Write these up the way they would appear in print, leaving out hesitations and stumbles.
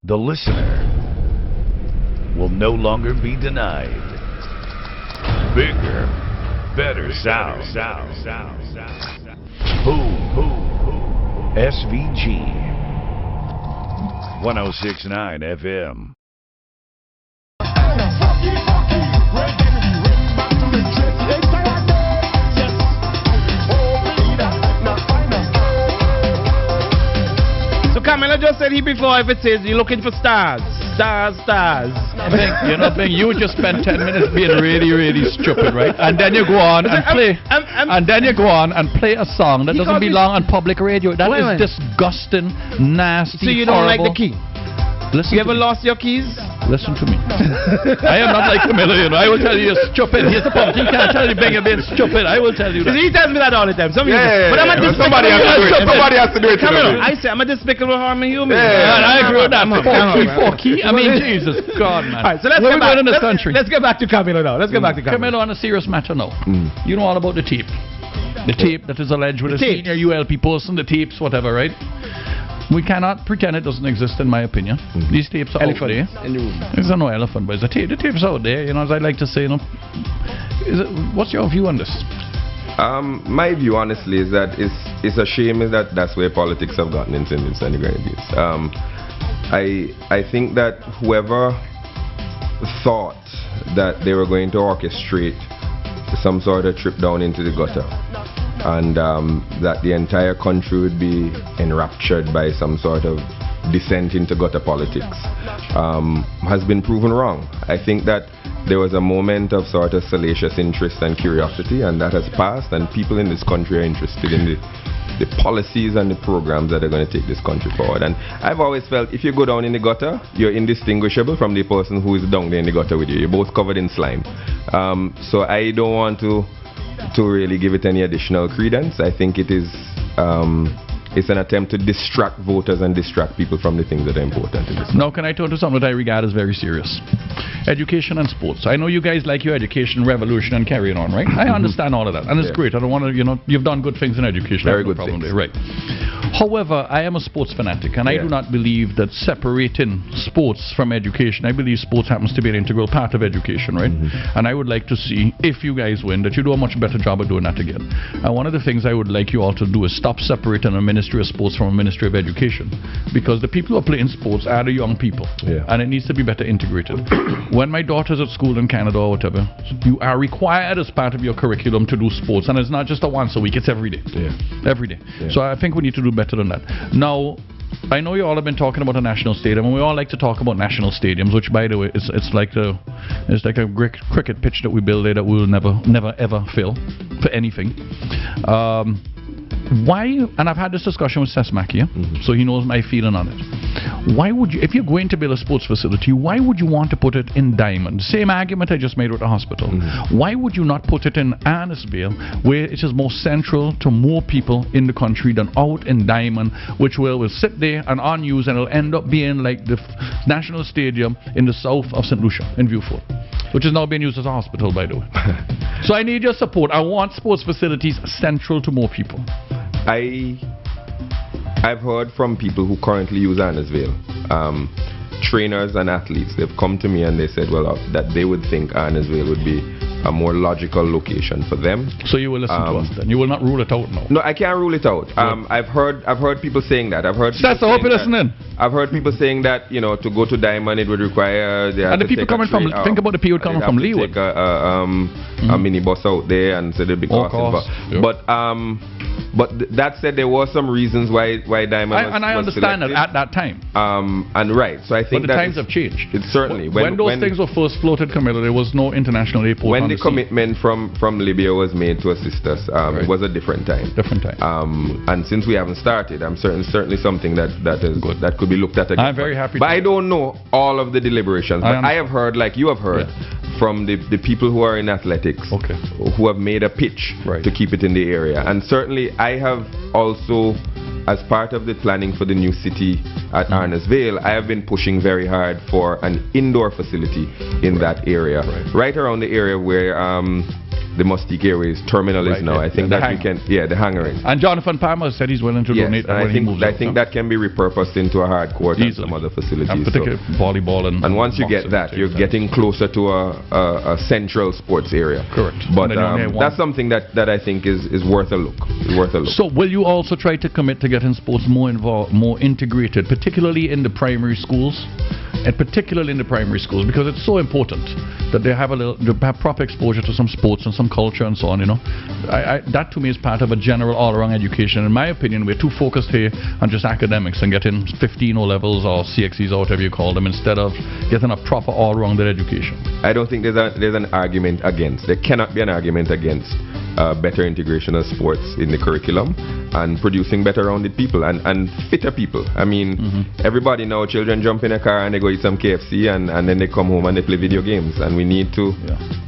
The listener will no longer be denied. Bigger, better sound. SVG 106.9 FM. So Camalo just said he before, if it says you're looking for stars. You just spend 10 minutes being really, really stupid, right? And then you go on and play, a song that doesn't belong on public radio. That is disgusting, nasty. So you don't like the key? Listen, you ever lost your keys? Listen to me. I am not like Camilo, I will tell you you're stupid. Here's the point. He can't tell you being stupid. I will tell you that. He tells me that all the time. But I'm a somebody has to do it. Camilo, I say I'm a despicable harming human. I agree with that. Four key. I mean, Jesus God, man. All right, so let's get back to Camilo now. Camilo, on a serious matter now. You know all about the tape. The tape that is alleged with a senior ULP person, the tapes, whatever, right? We cannot pretend it doesn't exist, in my opinion. These tapes are out there. There's no elephant, but the tapes are out there. As I like to say, what's your view on this? My view, honestly, is that it's a shame that's where politics have gotten into this abuse. I think that whoever thought that they were going to orchestrate some sort of trip down into the gutter, and that the entire country would be enraptured by some sort of descent into gutter politics, has been proven wrong. I think that there was a moment of sort of salacious interest and curiosity, and that has passed, and people in this country are interested in the policies and the programs that are going to take this country forward. And I've always felt if you go down in the gutter, you're indistinguishable from the person who is down there in the gutter with you. You're both covered in slime. So I don't want to really give it any additional credence. I think it is it's an attempt to distract voters and distract people from the things that are important in this. Now, can I turn to something that I regard as very serious? Education and sports. I know you guys like your education revolution and carrying on, right? I understand all of that, and it's great. I don't want to, you've done good things in education. Very good things. Right. However, I am a sports fanatic, and I do not believe that separating sports from education. I believe sports happens to be an integral part of education, right? And I would like to see, if you guys win, that you do a much better job of doing that again. And one of the things I would like you all to do is stop separating a Ministry of Sports from a Ministry of Education, because the people who are playing sports are the young people, and it needs to be better integrated. When my daughter's at school in Canada or whatever, you are required as part of your curriculum to do sports, and it's not just a once a week, it's every day. Every day. So I think we need to do better than that. Now, I know you all have been talking about a national stadium, and we all like to talk about national stadiums, which, by the way, it's like a cricket pitch that we build there that we will never ever fill for anything. Why, and I've had this discussion with Sesmac here, so he knows my feeling on it. Why would you, if you're going to build a sports facility, why would you want to put it in Diamond? Same argument I just made with the hospital. Why would you not put it in Arnesville, where it is more central to more people in the country than out in Diamond, which will sit there and unused, and it'll end up being like the National Stadium in the south of St. Lucia in Vieux-Fort, which is now being used as a hospital, by the way. So I need your support. I want sports facilities central to more people. I've heard from people who currently use Arnesville, trainers and athletes. They've come to me and they said, well, that they would think Arnesville would be a more logical location for them. So you will listen to us then? You will not rule it out now? No, I can't rule it out. I've heard people saying that. That's the hope you're listening. I've heard people saying that, to go to Diamond it would require... And the people coming from... Think about the people coming from Leeward. Take a minibus out there, and so they'll be costing. But that said, there were some reasons why Diamond was and I understand selected. That at that time. And right, so I think but the times have changed. It's certainly when those things were first floated, Camilo, there was no international airport. When the commitment from Libya was made to assist us, it was a different time. And since we haven't started, I'm certainly something that could be looked at again. I'm very happy. But I don't know all of the deliberations. But I have heard, like you have heard, from the people who are in athletics, who have made a pitch to keep it in the area. And certainly I have also, as part of the planning for the new city at Arnesville, I have been pushing very hard for an indoor facility in that area, right around the area where the Mustique Airways terminal is Right, now. yeah, I think the that we hangar. can, the hangar is. And Jonathan Palmer said he's willing to Yes, donate. and I when he moves out, think so. that can be repurposed into a hard court and Easily. some other facilities. And particularly volleyball and once you get boxing that, and you're things. getting closer to a central sports area. Correct. But And then you only have one. that's something that I think is worth a look. Is worth a look. So will you also try to commit to getting sports more involved, more integrated, particularly in the primary schools? And particularly in the primary schools, because it's so important that they have proper exposure to some sports and some culture and so on, you know. That to me is part of a general all-around education. In my opinion, we're too focused here on just academics and getting 15 O-levels or CXEs or whatever you call them, instead of getting a proper all-rounded education. I don't think there's an argument against. There cannot be an argument against better integration of sports in the curriculum and producing better rounded people and fitter people. I mean, everybody now, children jump in a car and they go eat some KFC and then they come home and they play video games, and we need to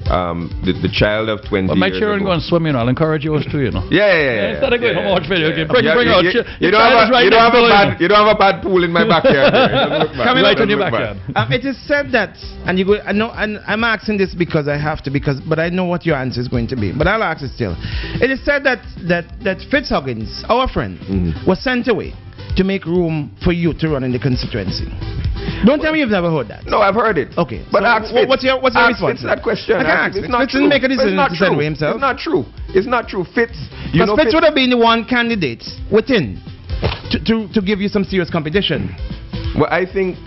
the child of 20 But my years children ago, go and swim, you know. I'll encourage yours too, you know. Yeah. Instead of going home and watch video games, bring You out. you don't have a bad pool in my backyard. Coming Right up on your backyard. It is said that, and you go. I know, and I'm asking this because I have to, but I know what your answer is going to be. But I'll ask it still. It is said that Fitz Huggins, our friend, was sent away to make room for you to run in the constituency. Don't tell me you've never heard that. No, I've heard it. Okay, but so ask Fitz. what's your Ask response? Fitz that question. I can ask It's Fitz. not Fitz true. didn't make a decision It's not to send true. away himself. It's not true. It's not true. Fitz, you Because know, Fitz would have been the one candidate within to give you some serious competition. Well, I think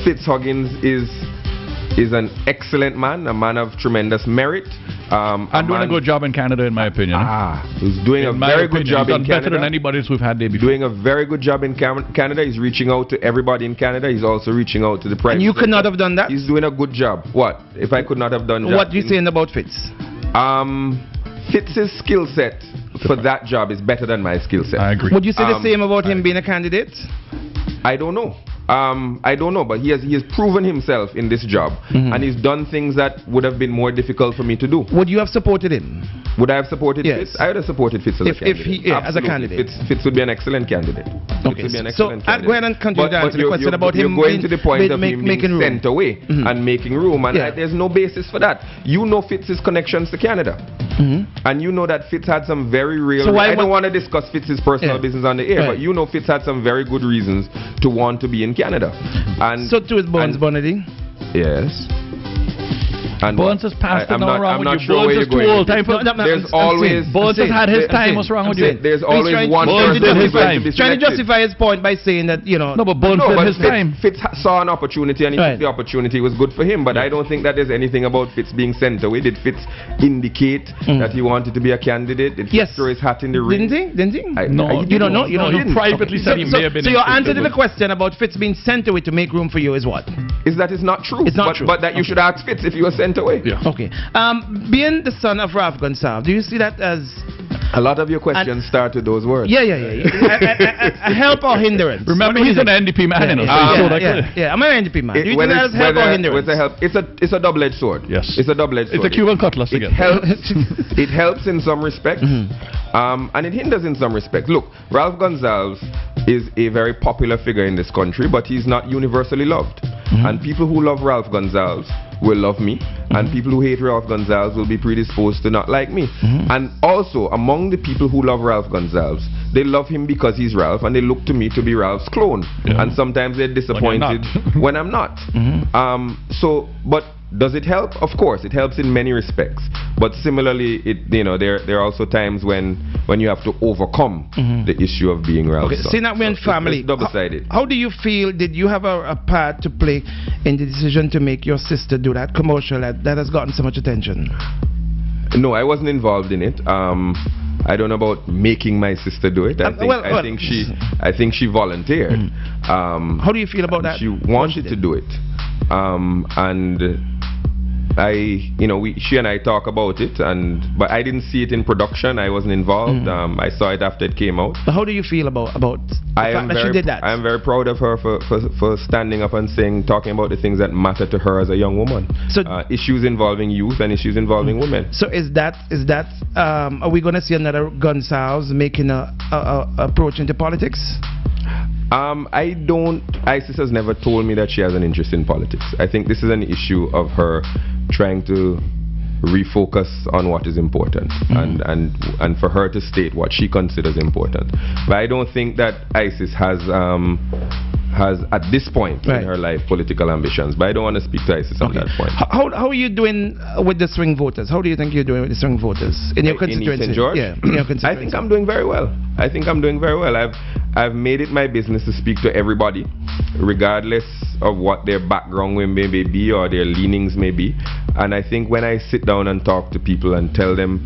Fitz Huggins is an excellent man, a man of tremendous merit. And doing a good job in Canada, in my opinion. He's doing a very good job in He's done better Canada. than anybody else we've had there before. Doing a very good job in Canada. He's reaching out to everybody in Canada. He's also reaching out to the private And you sector. could not have done that? He's doing a good job. What? If I could not have done What are you saying about Fitz? Fitz's skill set for that job is better than my skill set. I agree. Would you say the same about him being a candidate? I don't know. I don't know, but he has proven himself in this job, and he's done things that would have been more difficult for me to do. Would you have supported him? Would I have supported Yes. Fitz? I would have supported Fitz as a candidate. As a Absolutely. candidate. Fitz would be an excellent candidate. Okay, Fitz would be an so excellent I'll go ahead and continue to answer the question about him You're going being- to the point of him making being room. sent away and making room, and there's no basis for that. You know Fitz's connections to Canada, and you know that Fitz had some very real. So why I don't want to discuss Fitz's personal business on the air, but you know Fitz had some very good reasons to want to be in Canada. And so to his Bones Bonnedy. yes. And Bones has passed it. Now wrong I'm with not you. sure Bones where is you're too going old. with Time this. for There's always Bones has had his time. What's wrong with you? There's always one Bones person did his who's going time. to be Trying to selected. justify his point by saying that, you know. No, but Bones No, did but his time. Fitz saw an opportunity and he took the opportunity. It was good for him, but I don't think that there's anything about Fitz being sent away. Did Fitz indicate that he wanted to be a candidate? Did Fitz throw his hat in the ring? Didn't he? No, you don't know? You don't he know? privately said he may have been. So your interested, answer to the but- question about Fitz being sent away to make room for you is what? Is that it's not true? It's not true. But that you should ask Fitz if he was sent away. Yeah. Okay. Being the son of Ralph Gonsalves, do you see that as A lot of your questions start with those words. Yeah. Help or hindrance? Remember, What he's is an it? NDP man, you know. Yeah, I'm an NDP man. Do you think Whether that is help or hindrance? it's a double-edged sword. Yes. It's a double-edged sword. It's a Cuban cutlass It again. helps. It helps in some respects, and it hinders in some respects. Look, Ralph Gonsalves is a very popular figure in this country, but he's not universally loved. And people who love Ralph Gonsalves will love me, and people who hate Ralph Gonsalves will be predisposed to not like me. And also, among the people who love Ralph Gonsalves, they love him because he's Ralph, and they look to me to be Ralph's clone. And sometimes they're disappointed when I'm not. But does it help? Of course, it helps in many respects. But similarly, there are also times when you have to overcome the issue of being Ralph's son. See, now we're in family. It's double-sided. How do you feel? Did you have a part to play in the decision to make your sister do that commercial that has gotten so much attention? No, I wasn't involved in it. I don't know about making my sister do it. I think she volunteered. How do you feel about that? She wanted to do it, and she and I talk about it, but I didn't see it in production. I wasn't involved. I saw it after it came out. But how do you feel about the fact that she did that? I am very proud of her for standing up and talking about the things that matter to her as a young woman. So issues involving youth and issues involving women. So is that are we going to see another Gonsalves making a approach into politics? ISIS has never told me that she has an interest in politics. I think this is an issue of her trying to refocus on what is important, and for her to state what she considers important. But I don't think that ISIS has at this point in her life political ambitions. But I don't want to speak to ISIS on that point. How are you doing with the swing voters? How do you think you're doing with the swing voters in your constituency? In St. George? Yeah, in your constituency. I think I'm doing very well. I've made it my business to speak to everybody, regardless of what their background may be or their leanings may be. And I think when I sit down and talk to people and tell them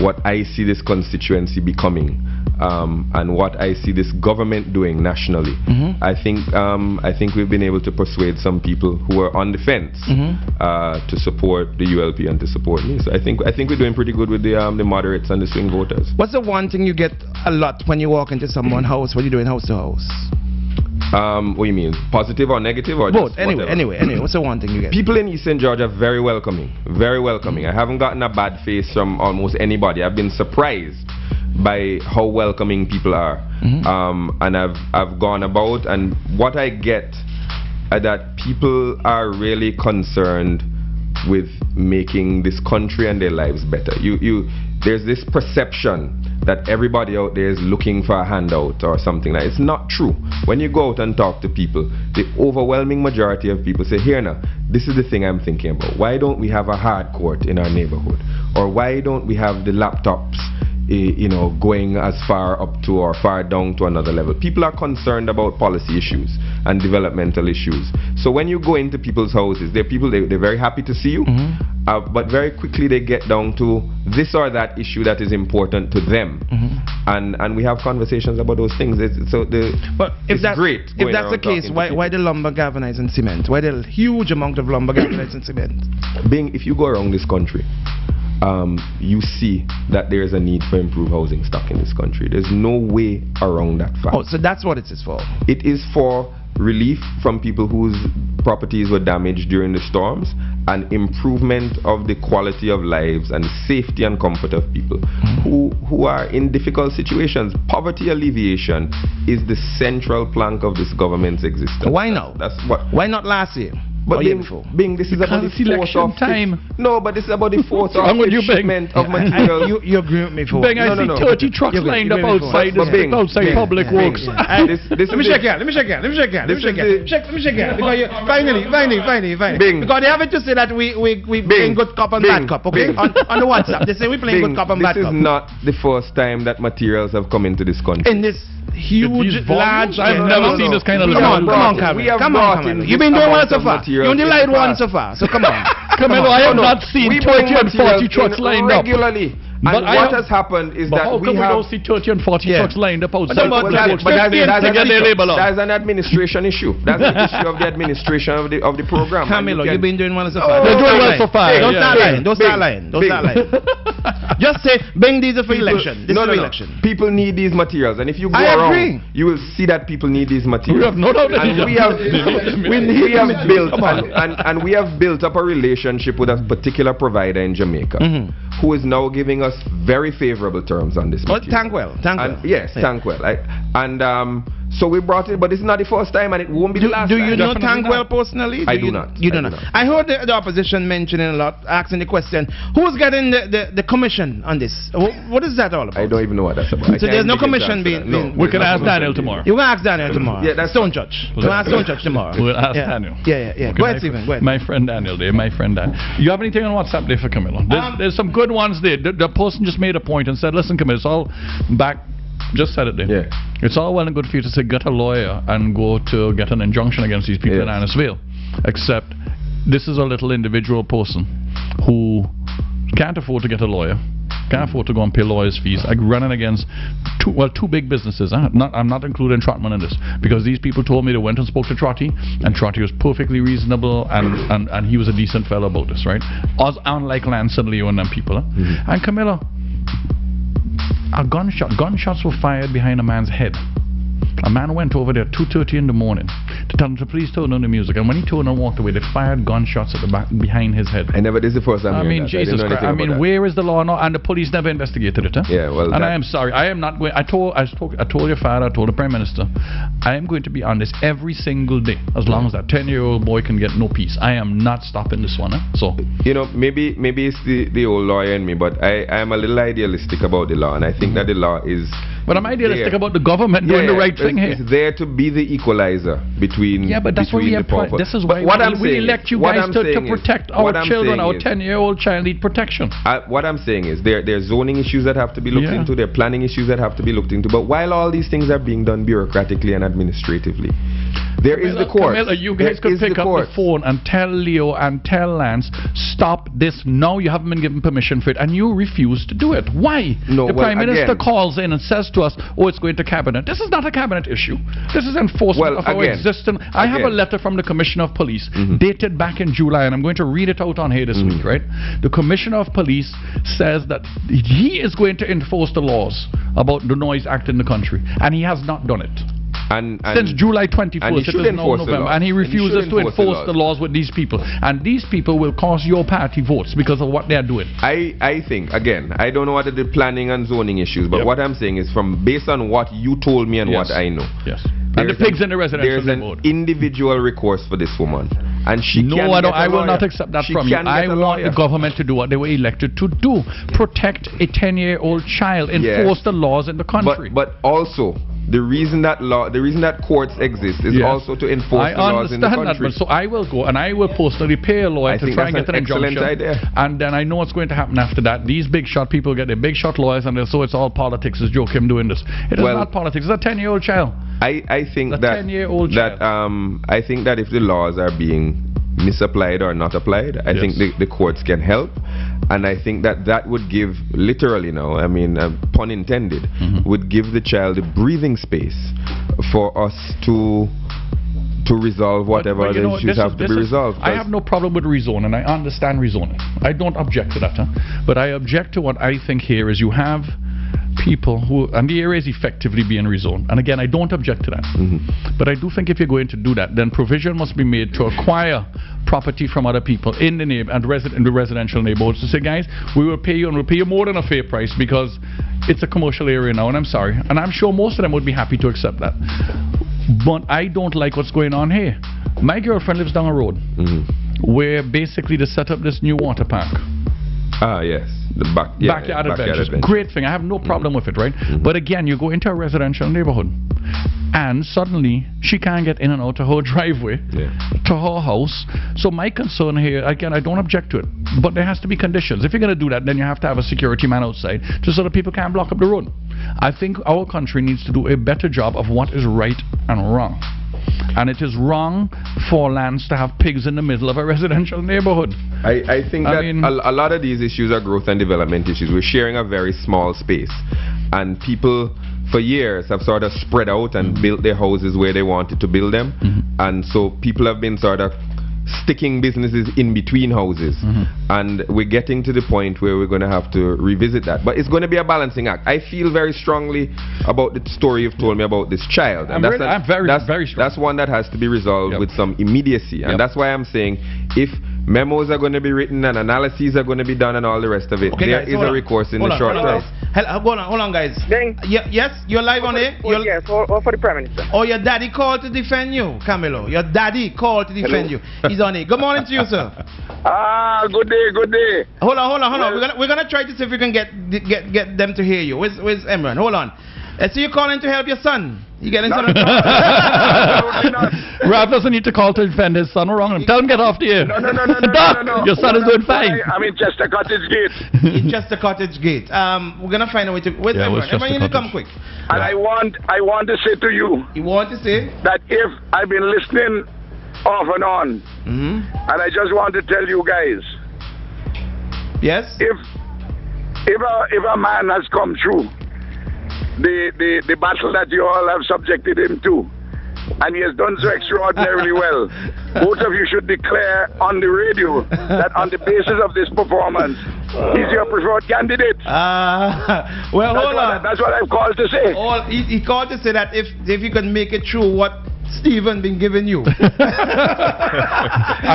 what I see this constituency becoming, and what I see this government doing nationally, I think we've been able to persuade some people who are on the fence to support the ULP and to support me. So I think we're doing pretty good with the moderates and the swing voters. What's the one thing you get a lot when you walk into someone's house? What are you doing house to house? What do you mean? Positive or negative or both? Just Anyway. What's the one thing you get? People in Eastern Georgia are very welcoming. Very welcoming. I haven't gotten a bad face from almost anybody. I've been surprised by how welcoming people are. And I've gone about, and what I get are that people are really concerned with making this country and their lives better. There's this perception that everybody out there is looking for a handout or something. Like, it's not true. When you go out and talk to people, the overwhelming majority of people say, here now, this is the thing I'm thinking about. Why don't we have a hard court in our neighborhood? Or why don't we have the laptops going as far up to or far down to another level? People are concerned about policy issues and developmental issues. So when you go into people's houses, they're very happy to see you, but very quickly they get down to this or that issue that is important to them, and we have conversations about those things. If that's the case, why the lumber galvanizing cement? Why the huge amount of lumber galvanizing cement? If you go around this country, you see that there is a need for improved housing stock in this country. There's no way around that fact. Oh, so that's what it is for? It is for relief from people whose properties were damaged during the storms, and improvement of the quality of lives and safety and comfort of people who are in difficult situations. Poverty alleviation is the central plank of this government's existence. Why now? Why not last year? But Bing, this is about the fourth or fifth. No, but this is about the fourth or fifth shipment of material. You agree with me for Bing, I see 30 trucks lined up outside public works. Let me check it. Finally. Bing. Because they have it to say that we playing good cop and bad cop, okay? On the WhatsApp, they say we playing good cop and bad cop. This is not the first time that materials have come into this country. In this huge, large... I've never seen this kind of... Come on, Camalo. You've been doing well so far. You only lied once so far, so come on. Camalo, I have not seen 30 and 40 trucks lined up. Regularly. And what has happened is that we don't see 30 and 40 trucks lined up outside. That's an administration issue. That's an issue of the administration of the program. Camalo, you've been doing well so far. They're doing well so far. Don't start lying. Just say, Bing, these are for election. This is for election. People need these materials, and if you go around, you will see that people need these materials. We have no doubt that we have built up a relationship with a particular provider in Jamaica, who is now giving us very favorable terms on this material. Tankwell. Yes, Tankwell. So we brought it, but it's not the first time, and it won't be the last time. Do you know Tankwell personally? I do not. You do not. I heard the opposition mentioning a lot, asking the question, who's getting the commission on this? What is that all about? I don't even know what that's about. So there's no commission being... No, we can ask Daniel tomorrow. You can ask Daniel tomorrow. Yeah, that's Stone Church. We'll ask Stone Church tomorrow. We'll ask Daniel. Yeah. Go ahead, Stephen. Go ahead. My friend Daniel there. You have anything on WhatsApp there for Camalo? There's some good ones there. The person just made a point and said, listen, Camalo, it's all back... Just said it there. Yeah. It's all well and good for you to say get a lawyer and go to get an injunction against these people in Annisville. Except this is a little individual person who can't afford to get a lawyer, can't afford to go and pay lawyers' fees, like running against two big businesses. I'm not including Trotman in this, because these people told me they went and spoke to Trotty, and Trotty was perfectly reasonable, and he was a decent fellow about this, right? Unlike Lance and Leo and them people. And Camalo, gunshots were fired behind a man's head. A man went over there 2:30 in the morning to tell him to please turn on the music, and when he turned and walked away, they fired gunshots at the back behind his head. I never. This is the first time. I mean, Jesus Christ! I mean, where is the law now? And the police never investigated it. Huh? Yeah, well. And I am sorry. I am not going. I told your father. I told the Prime Minister. I am going to be on this every single day as long as that 10-year-old boy can get no peace. I am not stopping this one. Huh? So maybe it's the old lawyer in me, but I am a little idealistic about the law, and I think that the law is. But I'm idealistic about the government doing the right thing here. It's there to be the equalizer between. Yeah, but that's what we have. This is why we elect you guys to protect our children. Our 10-year-old child need protection. What I'm saying is there are zoning issues that have to be looked into. There are planning issues that have to be looked into. But while all these things are being done bureaucratically and administratively, there is the court. You guys could pick up the phone and tell Leo and tell Lance, stop this now. You haven't been given permission for it, and you refuse to do it. Why? No, the Prime Minister calls in and says to us, oh, it's going to cabinet. This is not a cabinet issue. This is enforcement of our existence. I have a letter from the Commissioner of Police dated back in July, and I'm going to read it out on here this week, right? The Commissioner of Police says that he is going to enforce the laws about the Noise Act in the country, and he has not done it. And since July 21st, it is now November, and he refuses to enforce the laws with these people. And these people will cost your party votes because of what they are doing. I think, again, I don't know what are the planning and zoning issues, but what I'm saying is based on what you told me and what I know. Yes. And the pigs in the residential There's an individual recourse for this woman. And she I will not accept that from you. I want the government to do what they were elected to do. Protect a 10-year-old child. Enforce the laws in the country. But also, the reason that courts exist is also to enforce the laws in the country. I understand that, so I will go and I will personally pay a lawyer to try and get an injunction. Idea. And then I know what's going to happen after that. These big shot people get their big shot lawyers, and so it's all politics. Is Joachim doing this? It is not politics. It's a 10-year-old child. I think that 10-year-old child. I think that if the laws are being misapplied or not applied, I think the courts can help. And I think that would give, literally now, I mean, pun intended, would give the child a breathing space for us to resolve whatever the issues have to be resolved. I have no problem with rezoning. I understand rezoning. I don't object to that. But I object to what I think here is you have people who, and the area is effectively being rezoned. And again, I don't object to that. But I do think if you're going to do that, then provision must be made to acquire property from other people in the in the residential neighborhoods to say, guys, we will pay you, and we'll pay you more than a fair price because it's a commercial area now, and I'm sorry. And I'm sure most of them would be happy to accept that. But I don't like what's going on here. My girlfriend lives down a road where basically they set up this new water park. Ah, yes. The backyard adventures. Great thing. I have no problem with it, right? But again, you go into a residential neighborhood and suddenly she can't get in and out of her driveway to her house. So my concern here, again, I don't object to it, but there has to be conditions. If you're going to do that, then you have to have a security man outside just so that people can't block up the road. I think our country needs to do a better job of what is right and wrong. And it is wrong for lands to have pigs in the middle of a residential neighborhood. I think that a lot of these issues are growth and development issues. We're sharing a very small space, and people for years have sort of spread out and built their houses where they wanted to build them, and so people have been sort of sticking businesses in between houses, and we're getting to the point where we're going to have to revisit that. But it's going to be a balancing act. I feel very strongly about the story you've told me about this child, and I'm very strong. That's one that has to be resolved with some immediacy, and that's why I'm saying if memos are going to be written and analyses are going to be done and all the rest of it, there is a recourse in the short term. Hold on, guys. Yes, you're live on air? Yes, or for the Prime Minister. Oh, your daddy called to defend you, Camilo. Your daddy called to defend you. He's on it. Good morning to you, sir. Good day. Hold on. We're gonna try to see if we can get them to hear you. Where's Emran? Hold on. I see you calling to help your son. You getting some? Absolutely not. Ralph doesn't need to call to defend his son. Wrong him. Tell him get off the air. No. Your son is doing fine. I'm in Chester Cottage Gate. In Chester Cottage Gate. We're gonna find a way to. Where's Emran? Emran, you need to come quick. And I want to say to you. You want to say that if I've been listening off and on, and I just want to tell you guys. Yes. If a man has come through the battle that you all have subjected him to, and he has done so extraordinarily well, both of you should declare on the radio that on the basis of this performance, He's your preferred candidate. Well, hold on. That's what I've called to say. He called to say that if you can make it through what Stephen been giving you. And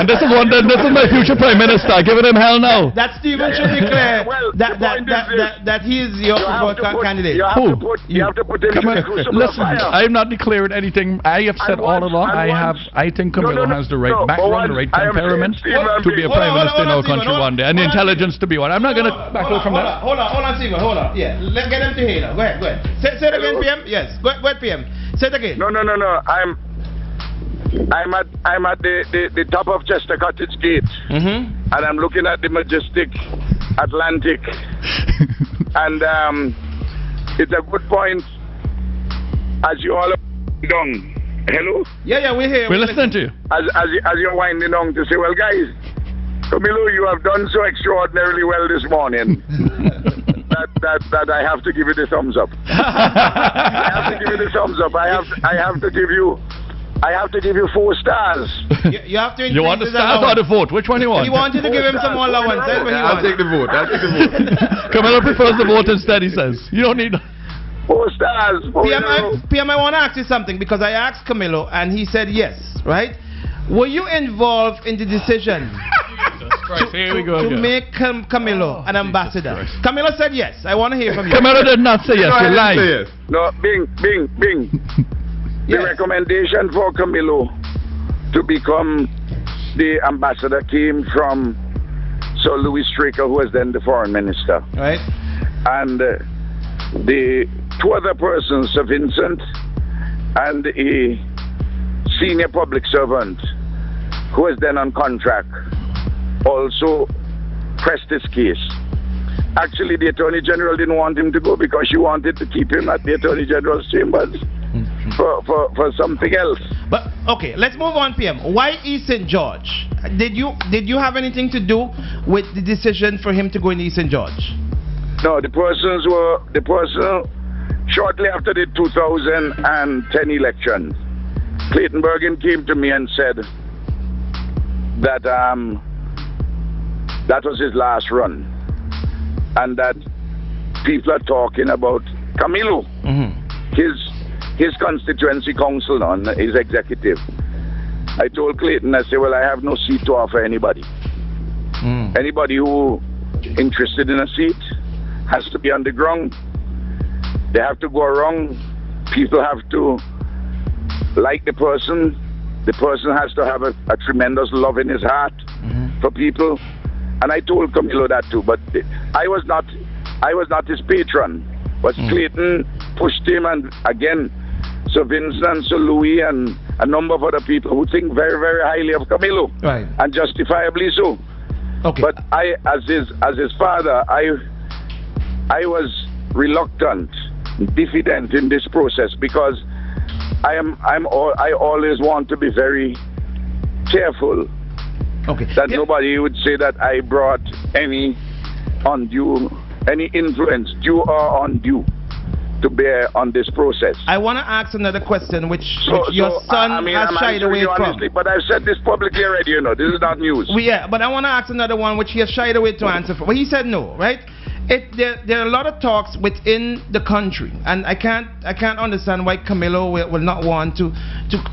this is my future Prime Minister, giving him hell now. That Stephen should declare that he is your preferred candidate. You have to put him in the crucible of Listen, fire. I'm not declaring anything. I have said all along, I think Camilo has the right background, the right temperament to be a Prime Minister in our country one day, and the intelligence to be one. I'm not going to back out from that. Hold on, Stephen, hold on. Yeah, let's get him to hear now. Go ahead. Say it again, PM. Yes, go ahead, PM. Say it again. No. I'm at the top of Chester Cottage Gate, and I'm looking at the majestic Atlantic, and it's a good point as you all are down. Hello? Yeah, we're here. We're listening to you. As you're winding down to say, well, guys, Camilo, you have done so extraordinarily well this morning. That I have to give you the thumbs up. I have to give you the thumbs up. I have to give you 4 stars. You have to. You want the stars or the vote? Which one do you want? He wanted to give him some more allowance. I'll take the vote. Camilo prefers the vote instead, he says. You don't need 4 stars. PM, I want to ask you something because I asked Camilo and he said yes, right? Were you involved in the decision to make Camilo an ambassador? Camilo said yes. I want to hear from you. Camilo did not say yes. You lied. No, Bing. The recommendation for Camilo to become the ambassador came from Sir Louis Straker, who was then the foreign minister. Right. And the 2 other persons, Sir Vincent and a senior public servant who was then on contract, also pressed this case. Actually, the Attorney General didn't want him to go because she wanted to keep him at the Attorney General's chambers for something else. But okay, let's move on, PM. Why East St. George? Did you have anything to do with the decision for him to go in East St. George? No, the person shortly after the 2010 election, Clayton Bergen came to me and said that that was his last run, and that people are talking about Camilo, his constituency council on his executive. I told Clayton, I said, well, I have no seat to offer anybody. Anybody who interested in a seat has to be on the ground. They have to go around. People have to like the person. The person has to have a tremendous love in his heart for people. And I told Camilo that too. But I was not his patron. But Clayton pushed him, and again, Sir Vincent, Sir Louis, and a number of other people who think very, very highly of Camilo, right, and justifiably so. Okay. But I, as his father, I was reluctant, diffident in this process because I always want to be very careful. Okay. That nobody would say that I brought any influence, due or undue, to bear on this process. I want to ask another question, which your son has shied away from. Honestly, but I've said this publicly already, you know. This is not news. Yeah, but I want to ask another one, which he has shied away to answer for. Well, he said no, right? There are a lot of talks within the country, and I can't understand why Camilo will not want to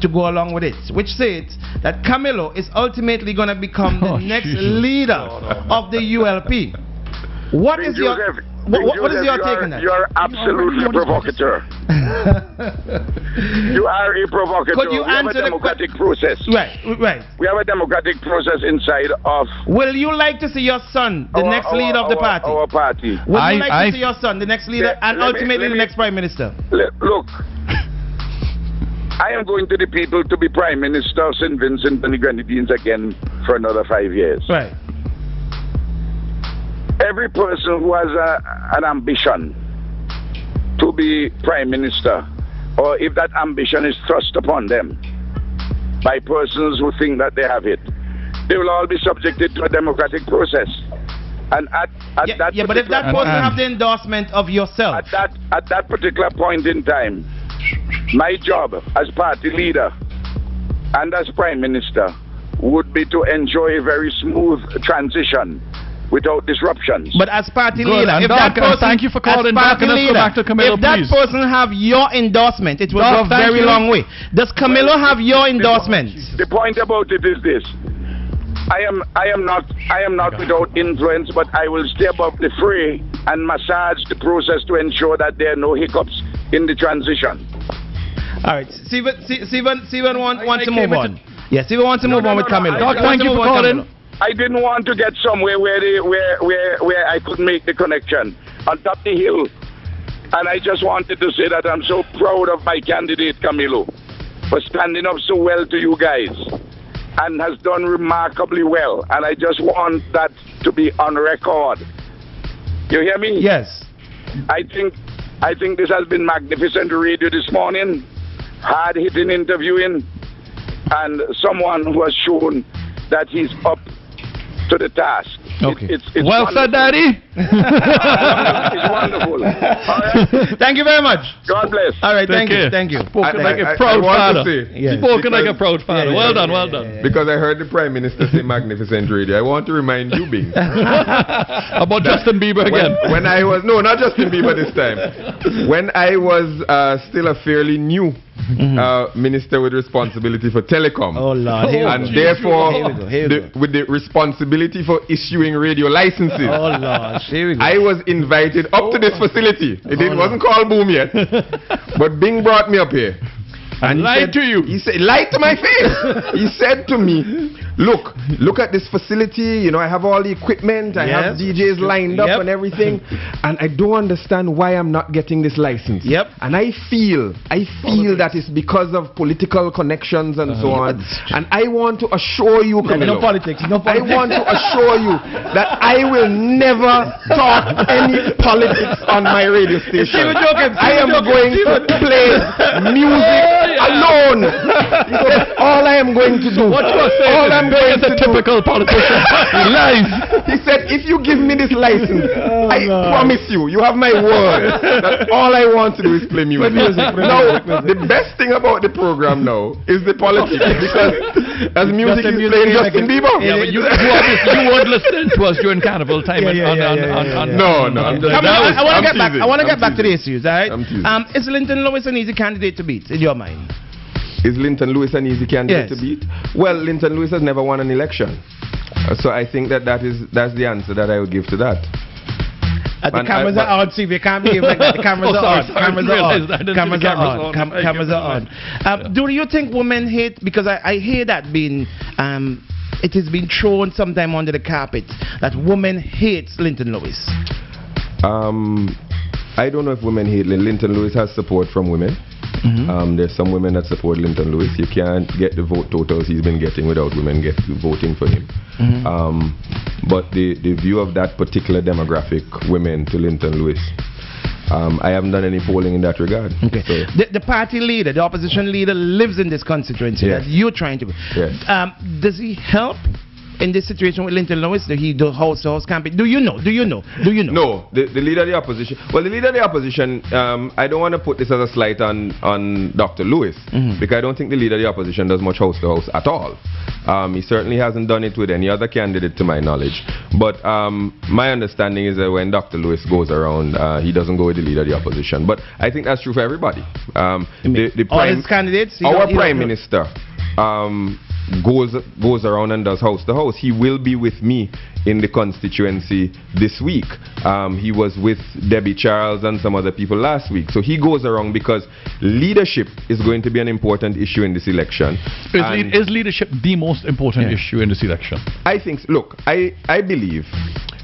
go along with it. Which says that Camilo is ultimately going to become the next leader of the ULP. What is your take on that? You are absolutely a provocateur. You are a provocateur. Could you answer we have a democratic process. Right. We have a democratic process inside of. Will you like to see your son the next leader of the party? Our party. Would you like to see your son the next leader and ultimately the next prime minister? Look, I am going to the people to be prime minister of St. Vincent and the Grenadines again for another 5 years. Right. Every person who has an ambition to be prime minister, or if that ambition is thrust upon them by persons who think that they have it, they will all be subjected to a democratic process. And at that but if that person have the endorsement of yourself, at that particular point in time, my job as party leader and as prime minister would be to enjoy a very smooth transition without disruptions. But as party Good. leader, And if Doc, that person, thank you for calling as back, party and let's go leader, back to Camilo, if that please. person have your endorsement, it will Doc, go a thank very you. long way. Does Camilo have your endorsement? The point about it is this. I am not without influence, but I will stay above the fray and massage the process to ensure that there are no hiccups in the transition. All right, Steven wants to move on. Yes, Steven wants to move on with No, Camilo. Doc, thank you for calling. I didn't want to get somewhere where I could make the connection on top of the hill, and I just wanted to say that I'm so proud of my candidate Camilo for standing up so well to you guys and has done remarkably well, and I just want that to be on record. You hear me? Yes. I think this has been magnificent radio this morning, hard-hitting interviewing, and someone who has shown that he's up to the task. Okay. It's Well wonderful. said, Daddy. It's wonderful. All right. Thank you very much. God bless. All right, thank Take you, care. thank you. Spoken like a I proud want father. to say, Yes. Spoken like a because- proud father. Yeah, Well yeah, done, yeah, well yeah, done. yeah. Because I heard the Prime Minister say magnificent radio, I want to remind you, Bing. About Justin Bieber again. When I was, no, not Justin Bieber this time. When I was still a fairly new minister with responsibility for telecom. Oh Lord, here we And go. therefore, Here we go, here we go. with the responsibility for issuing radio licenses. Oh Lord, here we go. I was invited up to this facility. It wasn't called Boom yet. But Bing brought me up here. And he Lied said- to you. He said, lied to my face. He said to me, look at this facility. You know, I have all the equipment. I have Yes. DJs lined up Yep. and everything. And I don't understand why I'm not getting this license. Yep. And I feel that it's because of political connections and so on. And I want to assure you, Camilo, No politics, no I politics. want to assure you that I will never talk any politics on my radio station. Steven joking, I am Steven joking, going to Steven. play music alone. That's all I am going to do. What you are saying all is I'm Bing going is to a do. typical politician. He lies. He said, if you give me this license, I Lord. promise you have my word that all I want to do is play music. Now, the best thing about the program now is the politics, because as music Justin is Bieber playing is Justin like- Bieber. Yeah, but you weren't listening to us during carnival time. Yeah. No, I'm just, I want to get back. teasing. I want to I'm get back to the teasing. issues. All right. I'm teasing. Is Linton Lewis an easy candidate to beat in your mind? Is Linton Lewis an easy candidate Yes. to beat? Well, Linton Lewis has never won an election. So I think that's the answer that I would give to that. The And cameras I- are on, Steve. You can't behave like that. The cameras Oh, are sorry, on. sorry, Cameras I are realized on. I didn't see Cameras the are cameras on. on. Cameras are on. Do you think women hate? Because I hear that being it has been thrown sometime under the carpet that women hates Linton Lewis. I don't know if women hate Linton Lewis has support from women. There's some women that support Linton Lewis. You can't get the vote totals he's been getting without women voting for him. But the view of that particular demographic, women to Linton Lewis, I haven't done any polling in that regard. Okay. So, The party leader, the opposition leader, lives in this constituency Yes. that you're trying to. Yes. Does he help in this situation with Linton Lewis? Does he do house-to-house campaign? Do you know? no, the leader of the opposition. Well, the leader of the opposition, I don't want to put this as a slight on Dr. Lewis, because I don't think the leader of the opposition does much house to house at all. He certainly hasn't done it with any other candidate to my knowledge. But my understanding is that when Dr. Lewis goes around, he doesn't go with the leader of the opposition. But I think that's true for everybody. The All his candidates. our prime minister goes around and does house to house. He will be with me in the constituency this week. He was with Debbie Charles and some other people last week. So he goes around because leadership is going to be an important issue in this election. And Is leadership the most important issue in this election? I think, look, I believe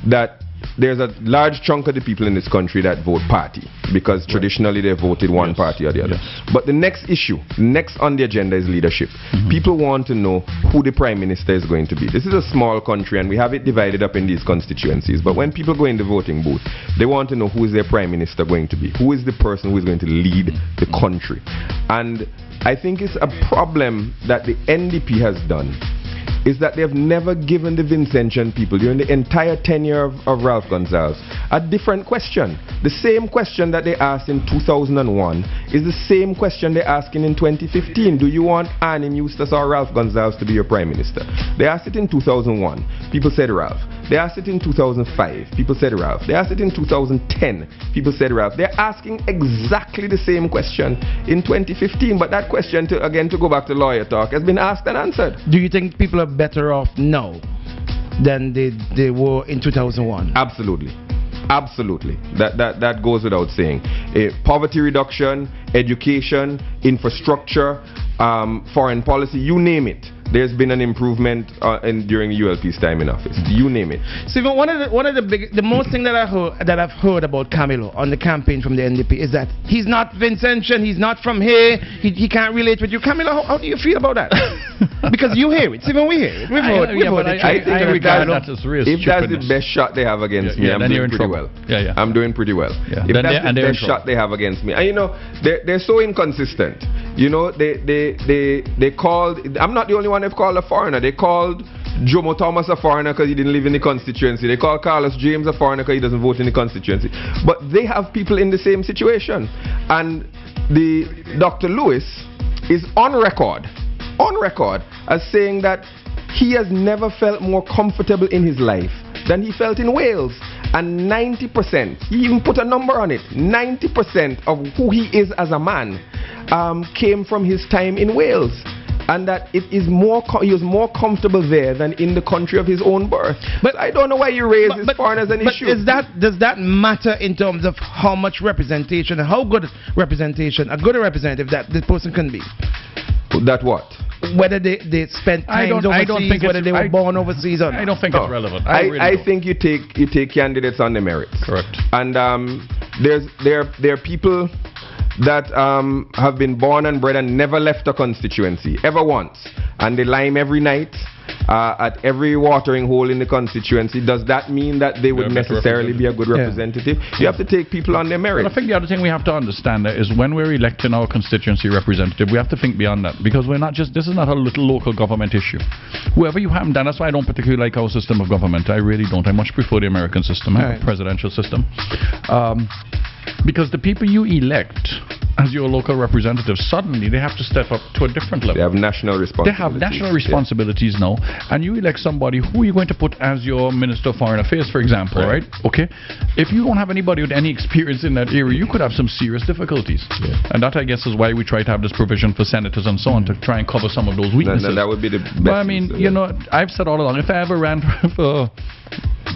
that there's a large chunk of the people in this country that vote party because traditionally they voted one party or the other. But the next issue, next on the agenda is leadership. People want to know who the prime minister is going to be. This is a small country and we have it divided up in these constituencies. But when people go in the voting booth, they want to know who is their prime minister going to be. Who is the person who is going to lead the country? And I think it's a problem that the NDP has done, is that they have never given the Vincentian people during the entire tenure of Ralph Gonsalves a different question. The same question that they asked in 2001 is the same question they're asking in 2015. Do you want Annie Eustace or Ralph Gonsalves to be your prime minister? They asked it in 2001. People said Ralph. They asked it in 2005. People said Ralph. They asked it in 2010. People said Ralph. They're asking exactly the same question in 2015. But that question, to go back to lawyer talk, has been asked and answered. Do you think people are better off now than they were in 2001? Absolutely. Absolutely. That goes without saying. Poverty reduction, education, infrastructure, foreign policy, you name it. There's been an improvement during ULP's time in office. You name it. Stephen, one of the most thing that I've heard about Camilo on the campaign from the NDP is that he's not Vincentian, he's not from here, he can't relate with you. Camilo, how do you feel about that? Because you hear it, Stephen, we hear it. We've heard it. I think if that's the best shot they have against me, I'm doing pretty well. I'm doing pretty well. If that's the best shot they have against me, and you know, they're so inconsistent. You know, they called. I'm not the only one they've called a foreigner. They called Jomo Thomas a foreigner because he didn't live in the constituency. They called Carlos James a foreigner because he doesn't vote in the constituency. But they have people in the same situation. And the Dr. Lewis is on record as saying that he has never felt more comfortable in his life than he felt in Wales. And 90%, he even put a number on it, 90% of who he is as a man came from his time in Wales. And that he was more comfortable there than in the country of his own birth. But I don't know why you raise this foreign as an issue. Does that matter in terms of how much representation and how good representation, a good representative that this person can be? That what? Whether they spent time overseas, whether they were born overseas or not. I don't think it's relevant. I think you take candidates on their merits. Correct. And there are people that have been born and bred and never left a constituency, ever once. And they lime every night at every watering hole in the constituency. Does that mean that they would necessarily be a good representative? You have to take people on their merit. Well, I think the other thing we have to understand is when we're electing our constituency representative, we have to think beyond that. Because we're not just, this is not a little local government issue. Whoever you haven't done, that's why I don't particularly like our system of government. I really don't. I much prefer the American system, a presidential system. Because the people you elect as your local representatives, suddenly they have to step up to a different level. They have national responsibilities. They have national responsibilities now. And you elect somebody who you're going to put as your Minister of Foreign Affairs, for example, right? Okay. If you don't have anybody with any experience in that area, you could have some serious difficulties. And that, I guess, is why we try to have this provision for senators and so on to try and cover some of those weaknesses. And that would be the best. But I mean, you know, I've said all along, if I ever ran for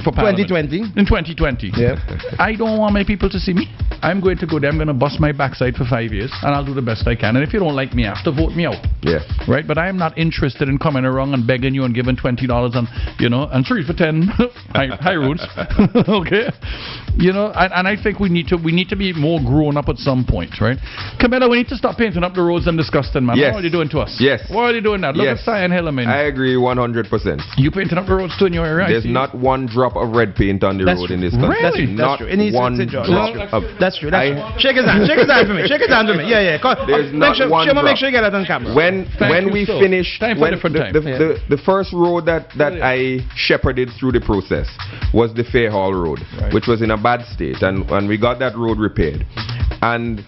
2020. In 2020. I don't want my people to see me. I'm going to go there, I'm going to bust my backside for 5 years, and I'll do the best I can. And if you don't like me after, vote me out. Right? But I am not interested in coming around and begging you and giving $20 and, you know, and 3 for 10. High roads. Okay? You know, and I think we need to be more grown up at some point, right? Camilo, we need to stop painting up the roads and disgusting, man. What are they doing to us? Why are they doing that? Look at Cyan Hill, I mean. I agree 100%. You painting up the roads too in your area? There's not one drop of red paint on the road in this country. Really? Not one drop. That's true. Shake his hand. Shake his hand for me. Shake his hand for me. There's not one drop. Make sure you get that on camera. When we finished, the first road that I shepherded through the process was the Fair Hall Road, which was in a bad state, and we got that road repaired. And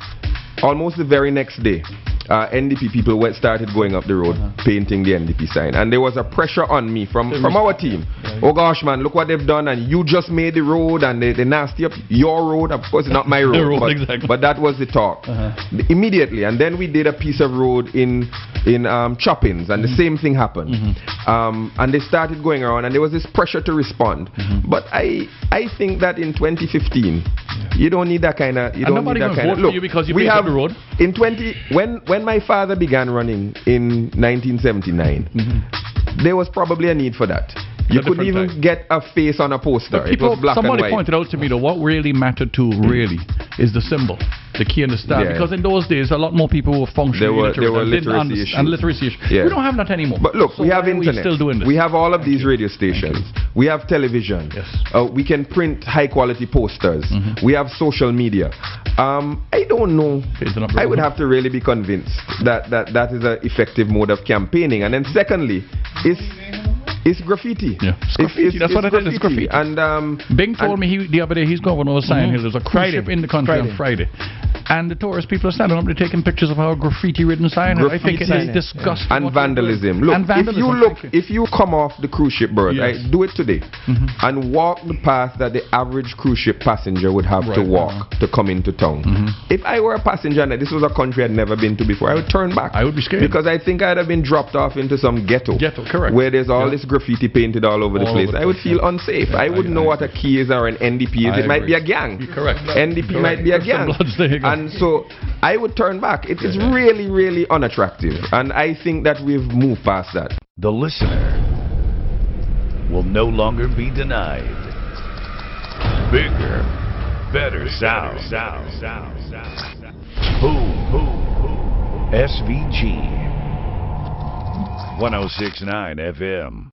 almost the very next day, NDP people started going up the road painting the NDP sign, and there was a pressure on me from our team. Oh gosh, man, look what they've done, and you just made the road, and they nasty up your road. Of course, it's not my road, but that was the talk immediately. And then we did a piece of road in Choppins, and the same thing happened. And they started going around, and there was this pressure to respond. But I think that in 2015, you don't need that kind of. You don't need that kind of. Look, because you have the road. In when my father began running in 1979, there was probably a need for that. You couldn't even get a face on a poster. It was black and white. Somebody pointed out to me that what really mattered to is the symbol, the key and the star. Because in those days, a lot more people were functioning there were literacy issues. And literacy issues. We don't have that anymore. But look, we have internet. Still doing this? We have all of these radio stations. We have television. We can print high quality posters. We have social media. I don't know. I would have to really be convinced that is an effective mode of campaigning. And then secondly, it's graffiti. It's graffiti. That's what it is. It's graffiti. And Bing told me the other day he's going over Cyan Hill. There's a cruise ship in the country on Friday. And the tourist people are standing up, they're taking pictures of our graffiti-ridden sign. I think it is disgusting. And vandalism. Look, if you come off the cruise ship berth, do it today, and walk the path that the average cruise ship passenger would have to walk to come into town. If I were a passenger and this was a country I'd never been to before, I would turn back. I would be scared. Because I think I'd have been dropped off into some ghetto. Correct. Where there's all this graffiti painted all over the place. I would feel unsafe. I wouldn't know what a key is or an NDP is. It might be a gang. Correct. NDP might be a gang. And so I would turn back. It is really, really unattractive. And I think that we've moved past that. The listener will no longer be denied. Bigger, better sound. SVG 106.9 FM.